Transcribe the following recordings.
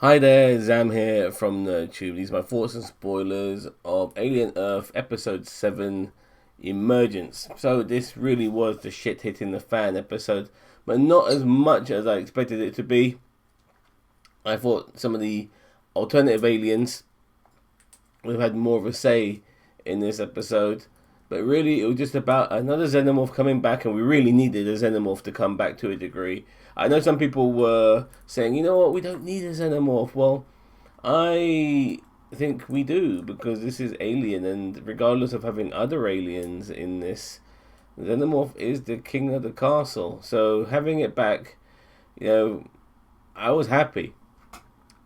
Hi there, Zam here from NerdTube. These are my thoughts and spoilers of Alien Earth Episode 7 Emergence. So this really was the shit hitting the fan episode, but not as much as I expected it to be. I thought some of the alternative aliens would have had more of a say in this episode, but really it was just about another xenomorph coming back, and we really needed a xenomorph to come back to a degree. I know some people were saying, you know what, we don't need a xenomorph. Well, I think we do, because this is Alien, and regardless of having other aliens in this, Xenomorph is the king of the castle. So having it back, you know, I was happy.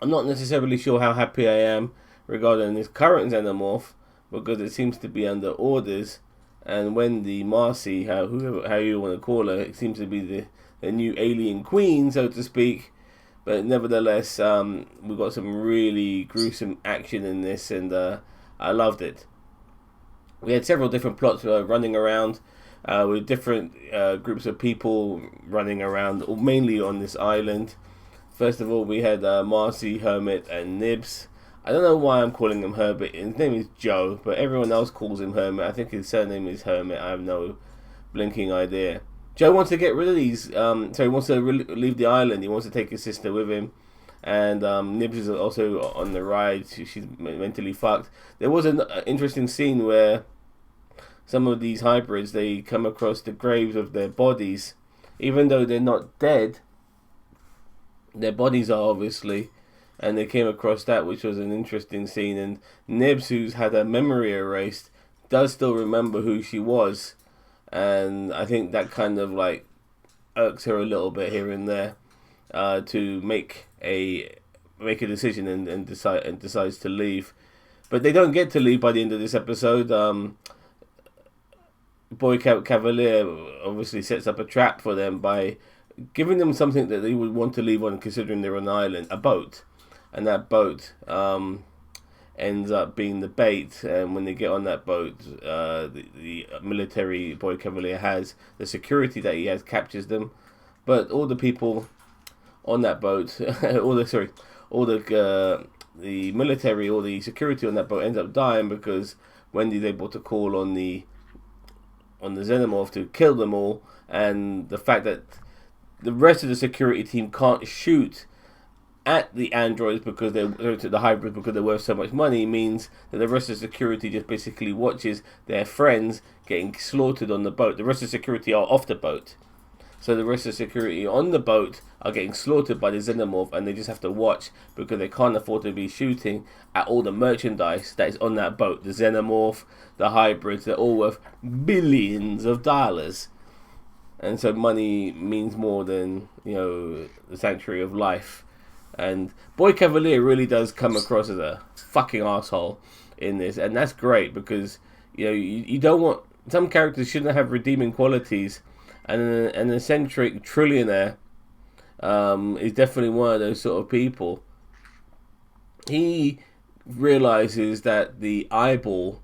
I'm not necessarily sure how happy I am regarding this current Xenomorph, because it seems to be under orders, and Wendy, Marcy, how you want to call her, it seems to be the new alien queen, so to speak. But nevertheless, we got some really gruesome action in this, and I loved it. We had several different plots running around with different groups of people running around, mainly on this island. First of all, we had Marcy, Hermit, and Nibs. I don't know why I'm calling him Herbert. His name is Joe, but everyone else calls him Hermit. I think his surname is Hermit. I have no blinking idea. Joe wants to get rid of these. So he wants to leave the island. He wants to take his sister with him. And Nibs is also on the ride. She's mentally fucked. There was an interesting scene where some of these hybrids, they come across the graves of their bodies. Even though they're not dead, their bodies are obviously. And they came across that, which was an interesting scene. And Nibs, who's had her memory erased, does still remember who she was. And I think that kind of like irks her a little bit here and there, to make a decision and decides to leave. But they don't get to leave by the end of this episode. Boy Cavalier obviously sets up a trap for them by giving them something that they would want to leave on, considering they're on an island, a boat. And that boat ends up being the bait. And when they get on that boat, the military Boy Cavalier has, the security that he has captures them. But all the people on that boat, all the military, all the security on that boat ends up dying, because Wendy's able to call on the xenomorph to kill them all. And the fact that the rest of the security team can't shoot at the androids because the hybrids, because they're worth so much money, means that the rest of security just basically watches their friends getting slaughtered on the boat. The rest of security are off the boat, so the rest of security on the boat are getting slaughtered by the xenomorph, and they just have to watch because they can't afford to be shooting at all the merchandise that is on that boat. The xenomorph, the hybrids, they're all worth billions of dollars, and so money means more than, you know, the sanctuary of life. And Boy Cavalier really does come across as a fucking asshole in this, and that's great, because you know you don't want, some characters shouldn't have redeeming qualities, and an eccentric trillionaire is definitely one of those sort of people. He realizes that the eyeball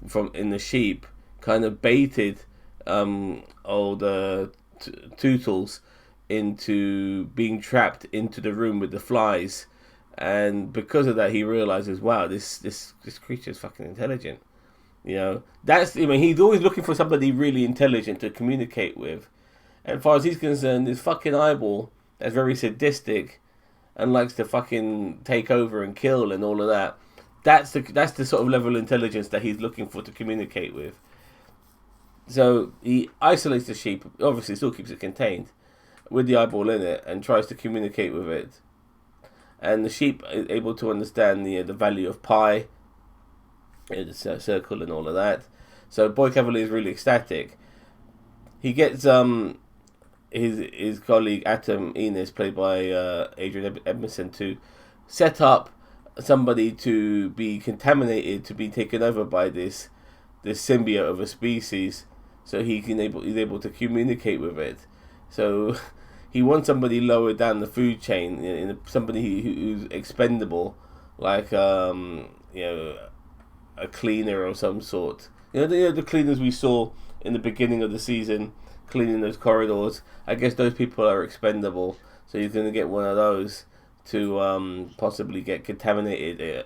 from in the sheep kind of baited old Tootles into being trapped into the room with the flies, and because of that he realizes, wow, this creature is fucking intelligent. You know, he's always looking for somebody really intelligent to communicate with, and as far as he's concerned, this fucking eyeball that's very sadistic and likes to fucking take over and kill and all of that, that's the sort of level of intelligence that he's looking for to communicate with. So he isolates the sheep, obviously still keeps it contained with the eyeball in it, and tries to communicate with it. And the sheep is able to understand the value of pi, the circle and all of that. So Boy Cavalier is really ecstatic. He gets his colleague Atom Enos, played by Adrian Edmondson, to set up somebody to be contaminated, to be taken over by this symbiote of a species, so he's able to communicate with it. So he wants somebody lower down the food chain, somebody who's expendable, like a cleaner of some sort. The cleaners we saw in the beginning of the season, cleaning those corridors. I guess those people are expendable, so he's going to get one of those to possibly get contaminated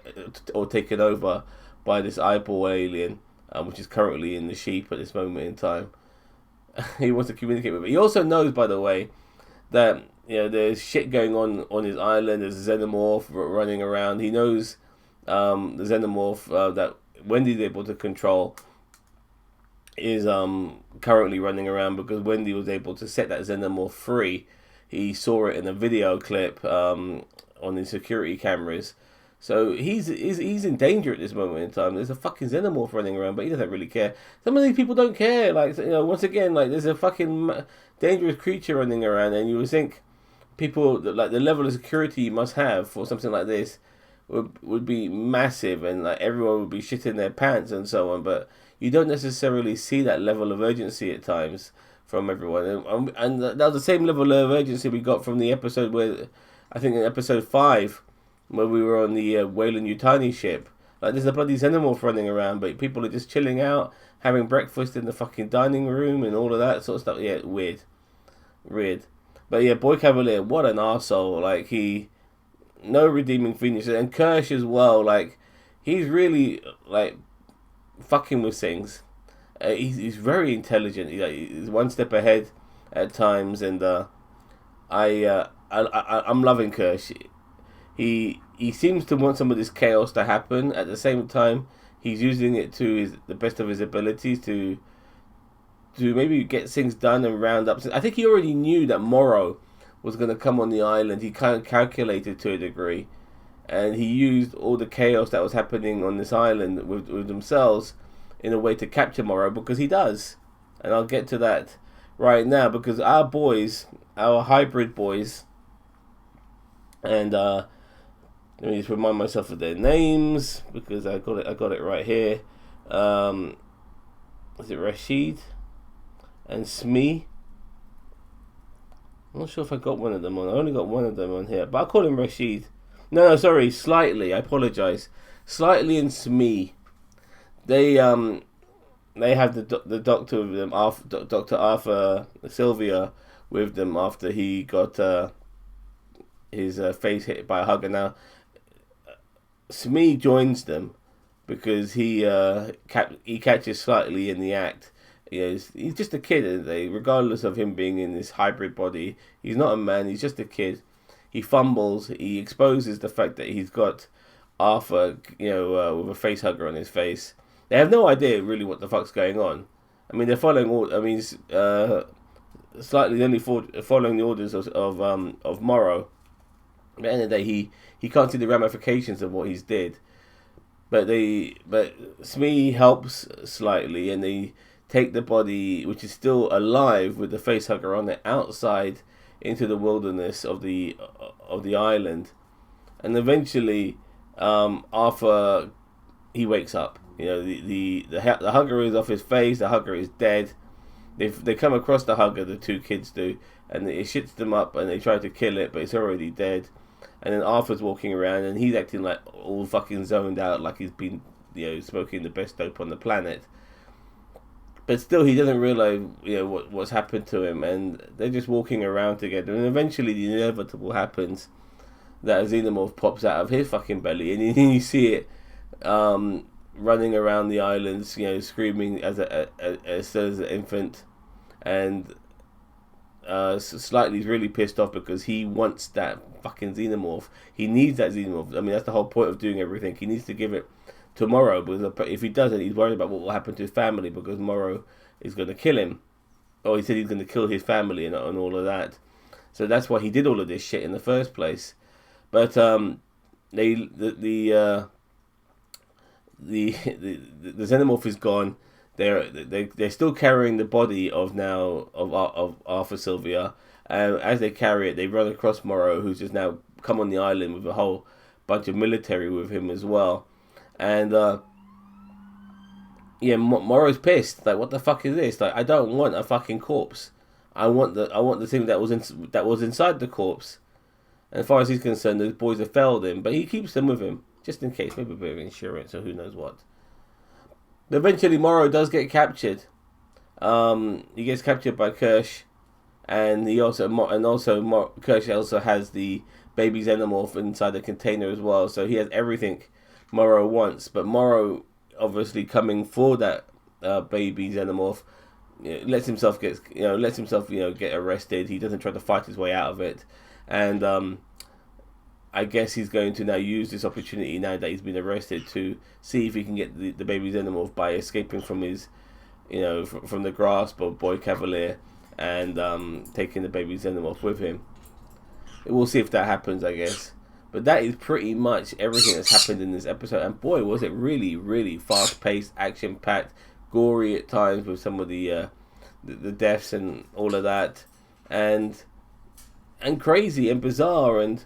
or taken over by this eyeball alien, which is currently in the sheep at this moment in time. He wants to communicate with it. He also knows, by the way, that there's shit going on his island. There's a xenomorph running around. He knows the xenomorph that Wendy's able to control is currently running around because Wendy was able to set that xenomorph free. He saw it in a video clip on his security cameras. So he's in danger at this moment in time. There's a fucking xenomorph running around, but he doesn't really care. Some of these people don't care. Like, once again, like, there's a fucking dangerous creature running around, and you would think people, like, the level of security you must have for something like this would be massive, and like everyone would be shitting their pants and so on. But you don't necessarily see that level of urgency at times from everyone, and that was the same level of urgency we got from the episode where, I think in episode 5, where we were on the Weyland-Yutani ship. Like, there's a bloody xenomorph running around, but people are just chilling out, having breakfast in the fucking dining room and all of that sort of stuff. Yeah, weird. But yeah, Boy Cavalier, what an arsehole. Like, no redeeming features. And Kirsch as well, like, he's really, like, fucking with things. He's very intelligent. He's one step ahead at times, and I'm loving Kirsch. He seems to want some of this chaos to happen. At the same time, he's using it to the best of his abilities to maybe get things done and round up. I think he already knew that Morrow was going to come on the island. He kind of calculated to a degree, and he used all the chaos that was happening on this island with themselves in a way to capture Morrow, because he does. And I'll get to that right now, because our boys, our hybrid boys, and let me just remind myself of their names, because I got it right here. Is it Rashid and Smee? I'm not sure if I got one of them on. I only got one of them on here, but I'll call him Rashid. No, sorry, Slightly. I apologise. Slightly and Smee. They have the doctor with them, Dr. Arthur Sylvia with them after he got his face hit by a hugger. Now, Smee joins them because he catches Slightly in the act. He's just a kid, isn't he? Regardless of him being in this hybrid body, he's not a man. He's just a kid. He fumbles. He exposes the fact that he's got Arthur, with a face hugger on his face. They have no idea really what the fuck's going on. I mean, they're following all. I mean, Slightly only following the orders of Morrow. At the end of the day, he can't see the ramifications of what he's did. But Smee helps Slightly, and they take the body, which is still alive with the face hugger on it, outside into the wilderness of the island, and eventually Arthur, he wakes up. The hugger is off his face. The hugger is dead. They come across the hugger, the two kids do, and it shits them up, and they try to kill it, but it's already dead. And then Arthur's walking around, and he's acting like all fucking zoned out, like he's been smoking the best dope on the planet. But still, he doesn't realize what's happened to him, and they're just walking around together. And eventually, the inevitable happens: that a xenomorph pops out of his fucking belly, and you see it running around the islands, screaming as an infant, and Slightly's really pissed off because he wants that fucking xenomorph. He needs that xenomorph. I mean, that's the whole point of doing everything. He needs to give it to Morrow, because if he doesn't, he's worried about what will happen to his family, because Morrow is going to kill him. Or he said he's going to kill his family and all of that. So that's why he did all of this shit in the first place. But the xenomorph is gone. They're still carrying the body of Arthur Sylvia. As they carry it, they run across Morrow, who's just now come on the island with a whole bunch of military with him as well. And Morrow's pissed. Like, what the fuck is this? Like, I don't want a fucking corpse. I want the thing that was inside the corpse. And as far as he's concerned, those boys have failed him, but he keeps them with him just in case, maybe a bit of insurance or who knows what. But eventually, Morrow does get captured. He gets captured by Kirsch, and Kirsch also has the baby xenomorph inside the container as well. So he has everything Morrow wants. But Morrow, obviously coming for that baby xenomorph, lets himself get get arrested. He doesn't try to fight his way out of it, and I guess he's going to now use this opportunity now that he's been arrested to see if he can get the baby xenomorph by escaping from his, from the grasp of Boy Cavalier and taking the baby xenomorph with him. We'll see if that happens, I guess. But that is pretty much everything that's happened in this episode. And boy, was it really, really fast-paced, action-packed, gory at times with some of the deaths and all of that, and crazy and bizarre, and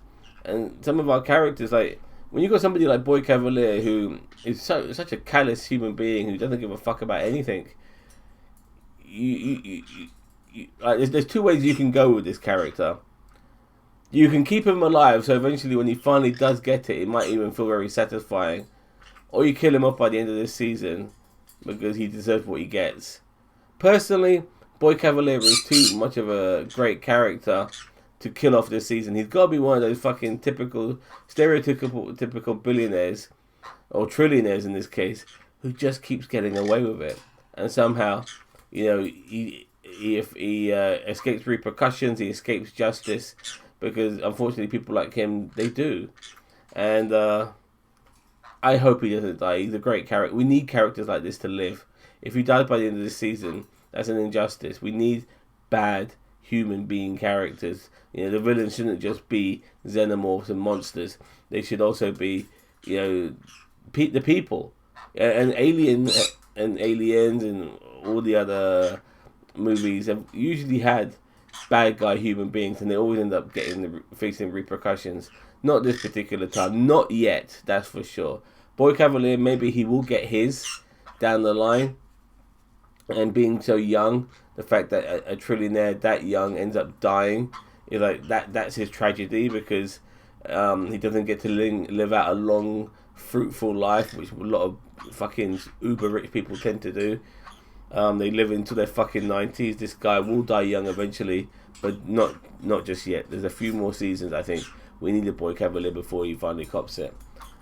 some of our characters, like when you got somebody like Boy Cavalier who is such a callous human being who doesn't give a fuck about anything. You there's two ways you can go with this character. You can keep him alive, so eventually when he finally does get it might even feel very satisfying. Or you kill him off by the end of this season, because he deserves what he gets. Personally, Boy Cavalier is too much of a great character to kill off this season. He's got to be one of those fucking stereotypical billionaires, or trillionaires in this case, who just keeps getting away with it. And somehow, he escapes repercussions, he escapes justice, because unfortunately people like him, they do. And I hope he doesn't die. He's a great character. We need characters like this to live. If he dies by the end of this season, that's an injustice. We need bad human being characters. The villains shouldn't just be xenomorphs and monsters. They should also be, the people. And Aliens and all the other movies have usually had bad guy human beings, and they always end up facing repercussions. Not this particular time. Not yet, that's for sure. Boy Cavalier, maybe he will get his down the line. And being so young, the fact that a trillionaire that young ends up dying, is like that's his tragedy, because he doesn't get to live out a long, fruitful life, which a lot of fucking uber rich people tend to do. They live into their fucking 90s. This guy will die young eventually, but not just yet. There's a few more seasons, I think. We need a Boy Cavalier before he finally cops it.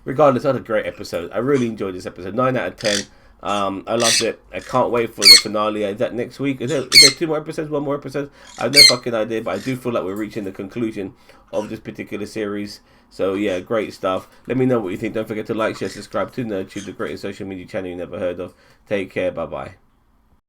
Regardless, that's a great episode. I really enjoyed this episode. 9 out of 10. I loved it. I can't wait for the finale. Is that next week? Is there 2 more episodes? 1 more episode? I have no fucking idea, but I do feel like we're reaching the conclusion of this particular series. So yeah, great stuff. Let me know what you think. Don't forget to like, share, subscribe to NerdTube, the greatest social media channel you never heard of. Take care. Bye bye.